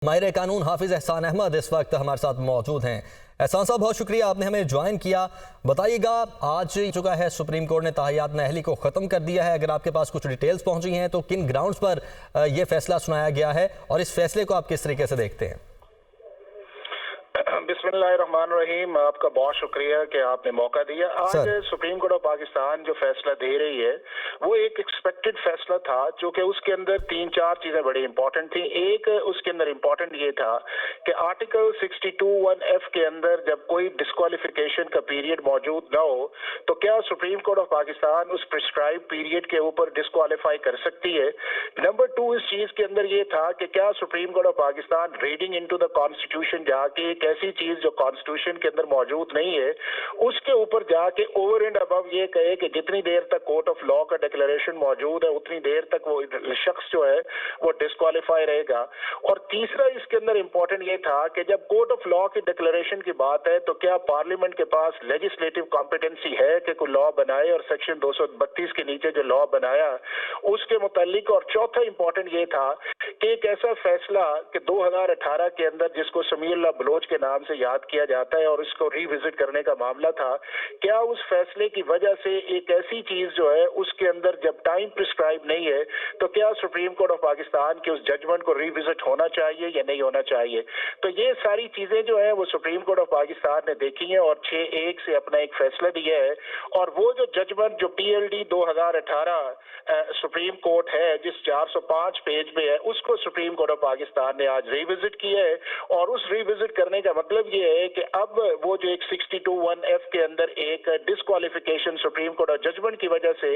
ماہر قانون حافظ احسان احمد اس وقت ہمارے ساتھ موجود ہیں۔ احسان صاحب بہت شکریہ، آپ نے ہمیں جوائن کیا۔ بتائیے گا، آج چکا ہے سپریم کورٹ نے تاحیات نااہلی کو ختم کر دیا ہے، اگر آپ کے پاس کچھ ڈیٹیلز پہنچی ہیں تو کن گراؤنڈز پر یہ فیصلہ سنایا گیا ہے اور اس فیصلے کو آپ کس طریقے سے دیکھتے ہیں؟ بسم اللہ الرحمن الرحیم، آپ کا بہت شکریہ کہ آپ نے موقع دیا۔ آج سپریم کورٹ آف پاکستان جو فیصلہ دے رہی ہے وہ ایک ایکسپیکٹڈ فیصلہ تھا، چونکہ اس کے اندر 3-4 چیزیں بڑی امپورٹنٹ تھیں۔ ایک اس کے اندر امپورٹنٹ یہ تھا کہ آرٹیکل 62(1)F کے اندر جب کوئی ڈسکوالیفیکیشن کا پیریڈ موجود نہ ہو تو کیا سپریم کورٹ آف پاکستان اس پرسکرائب پیریڈ کے اوپر ڈسکوالیفائی کر سکتی ہے۔ نمبر 2 اس چیز کے اندر یہ تھا کہ کیا supreme court of Pakistan reading into the constitution جا کے ایک ایسی چیز جو کانسٹیٹیوشن کے اندر موجود نہیں ہے اس کے اوپر جا کے اوور اینڈ ابو یہ کہے کہ جتنی دیر تک کورٹ آف لا کا ڈکلیریشن موجود ہے اتنی دیر تک وہ شخص جو ہے وہ ڈسکوالیفائی رہے گا۔ اور تیسرا اس کے اندر امپورٹنٹ یہ تھا کہ جب کورٹ آف لا کی ڈکلیریشن کی بات ہے تو کیا پارلیمنٹ کے پاس لیجسلیٹو کمپیٹنسی ہے کہ کوئی لا بنائے، اور سیکشن 232 کے نیچے جو لا بنایا اس کے متعلق۔ اور چوتھا امپورٹنٹ یہ تھا کہ ایک ایسا فیصلہ کہ 2018 کے اندر جس کو سمیع اللہ بلوچ کے نام سے یاد کیا جاتا ہے اور اس کو ری وزٹ کرنے کا معاملہ تھا، کیا اس فیصلے کی وجہ سے ایک ایسی چیز جو ہے اس کے اندر جب ٹائم پرسکرائب نہیں ہے تو کیا سپریم کورٹ آف پاکستان کے اس ججمنٹ کو ری وزٹ ہونا چاہیے یا نہیں ہونا چاہیے۔ تو یہ ساری چیزیں جو ہیں وہ سپریم کورٹ آف پاکستان نے دیکھی ہیں اور 6-1 سے اپنا ایک فیصلہ دیا ہے۔ اور وہ جو ججمنٹ جو PLD 2018 سپریم کورٹ ہے جس 405 پیج پہ ہے اس کو سپریم کورٹ آف پاکستان نے آج ری وزٹ کیا ہے۔ اور اس ری وزٹ کرنے کا مطلب یہ ہے کہ اب وہ جو ایک 62(1)F کے اندر ایک disqualification supreme court of judgment کی وجہ سے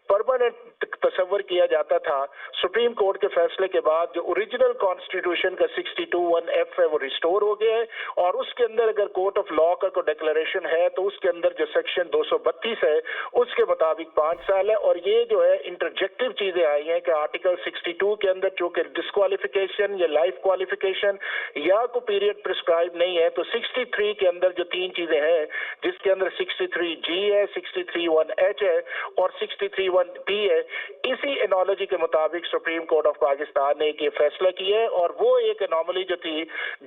پرماننٹ تصور کیا جاتا تھا، سپریم کورٹ کے فیصلے کے بعد جو اوریجنل کانسٹیٹیوشن کا 62(1)F ہے وہ ریسٹور ہو گیا ہے۔ اور اس کے اندر اگر کورٹ آف لا کا کوئی ڈکلیریشن ہے تو اس کے اندر جو سیکشن 232 ہے اس کے مطابق 5 سال ہے۔ اور یہ جو ہے انٹرجیکٹو چیزیں آئی ہیں کہ آرٹیکل 62 کے اندر چونکہ ڈسکوالیفیکیشن یا لائف کوالیفیکیشن یا کوئی پیریڈ پرسکرائب نہیں ہے تو 63 کے اندر جو 3 چیزیں ہیں جس کے اندر 63G ہے، 63(1)H ہے اور 63(1)P ہے، اسی انالوجی کے مطابق سپریم کورٹ آف پاکستان نے یہ فیصلہ کیا ہے۔ اور وہ ایک اناملی جو تھی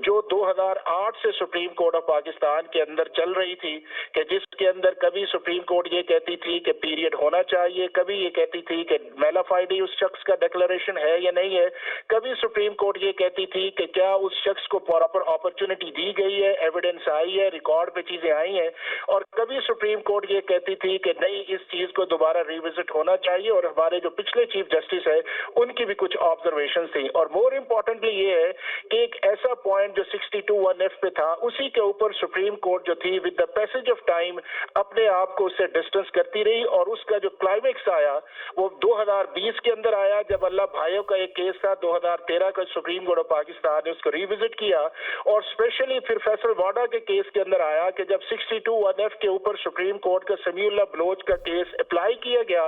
جو 2008 سے سپریم کورٹ آف پاکستان کے اندر چل رہی تھی کہ جس کے اندر کبھی سپریم کورٹ یہ کہتی تھی کہ پیریڈ ہونا چاہیے، کبھی یہ کہتی تھی کہ میلا فائڈی اس شخص کا ڈکلیریشن ہے یا نہیں ہے، کبھی سپریم کورٹ یہ کہتی تھی کہ کیا اس شخص کو پراپر اپرچونٹی دی گئی ہے، ایویڈنس آئی ہے، ریکارڈ پہ چیزیں آئی ہیں، اور کبھی سپریم کورٹ یہ کہتی تھی کہ نہیں اس چیز کو دوبارہ ری وزٹ ہونا چاہیے۔ اور ہمارے جو پچھلے چیف جسٹس ہے ان کی بھی کچھ آبزرویشنز تھیں۔ اور مور امپورٹنٹلی یہ ہے کہ ایک ایسا پوائنٹ جو 62(1)F پہ تھا اسی کے اوپر سپریم کورٹ جو تھی with the passage of time اپنے آپ کو اس سے ڈسٹنس کرتی رہی، اور اس کا جو کلائمیکس آیا وہ 2020 کے اندر آیا جب اللہ بھائیوں کا ایک کیس تھا 2013 کا سپریم کورٹ آف پاکستان نے اس کو ری وزٹ کیا۔ اور اسپیشلی پھر فیصل واڈا کے کیس کے اندر آیا کہ جب 62(1)F کے اوپر سپریم کورٹ کا سمیع اللہ بلوچ کا کیس اپلائی کیا گیا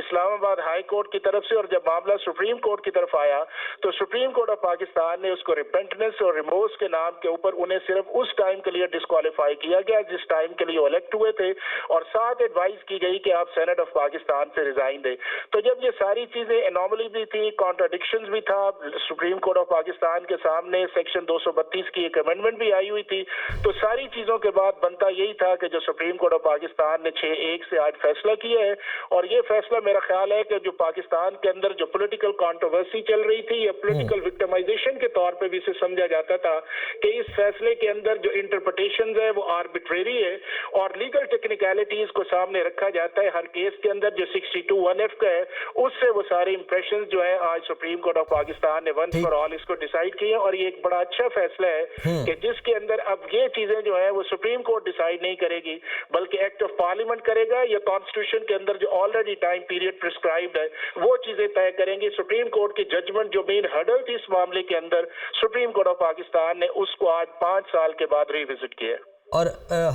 اسلام آباد ہائی کورٹ کی طرف سے، اور جب معاملہ سپریم کورٹ کی طرف آیا تو سپریم کورٹ آف پاکستان نے اس کو ریپینٹنس اور ریمورس کے نام کے اوپر انہیں صرف اس ٹائم کے لیے ڈسکوالیفائی کیا گیا جس ٹائم کے لیے وہ الیکٹ ہوئے تھے، اور ساتھ ایڈوائز کی گئی کہ آپ سینٹ آف پاکستان سے ریزائن دیں۔ تو جب یہ ساری چیزیں انوملی بھی تھی، کانٹراڈکشنز بھی تھا، سپریم کورٹ آف پاکستان کے سامنے سیکشن 232 کی ایک امینڈمنٹ بھی آئی ہوئی تھی، تو ساری چیزوں کے بعد بنتا یہی تھا کہ جو سپریم کورٹ آف پاکستان نے 6-1 سے آج فیصلہ کیا ہے۔ اور یہ فیصلہ میرا خیال ہے کہ جو پاکستان کے اندر جو پولیٹیکل کانٹروورسی چل رہی تھی یا پولیٹیکل وکٹمائزیشن کے طور پہ بھی اسے سمجھا جاتا تھا کہ اس فیصلے کے اندر جو انٹرپریٹیشنز ہے وہ آربیٹریری ہے اور لیگل ٹیکنیکلٹیز کو سامنے رکھا جاتا ہے ہر کیس کے اندر جو 62(1)F کا ہے اس سے وہ سارے امپریشنز جو ہے آج سپریم کورٹ آف پاکستان نے ونس فار آل اس کو ڈیسائیڈ کیا، اور یہ ایک بڑا اچھا فیصلہ ہے کہ جس کے اندر اب یہ چیزیں جو ہے وہ سپریم کورٹ ڈیسائیڈ نہیں کرے گی بلکہ ایکٹ آف پارلیمنٹ کرے گا، یا کانسٹیٹیوشن کے اندر جو آلریڈی ٹائم پیریڈ پرسکرائبڈ ہے وہ چیزیں طے کریں گی۔ سپریم کورٹ کی ججمنٹ جو مین ہرڈل تھی اس معاملے کے اندر سپریم کورٹ آف پاکستان نے اس کو آج 5 سال کے بعد ری وزٹ کیا۔ اور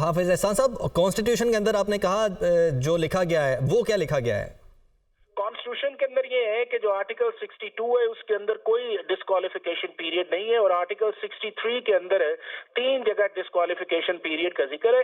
حافظ احسان صاحب، کانسٹیٹیوشن کے اندر آپ نے کہا جو لکھا گیا ہے وہ کیا لکھا گیا ہے؟ کانسٹیٹیوشن کے اندر یہ ہے کہ جو آرٹیکل 62 ہے اس کے اندر کوئی ڈسکوالیفیکیشن پیریڈ نہیں ہے، اور آرٹیکل 63 کے اندر 3 جگہ ڈسکوالیفیکیشن پیریڈ کا ذکر ہے۔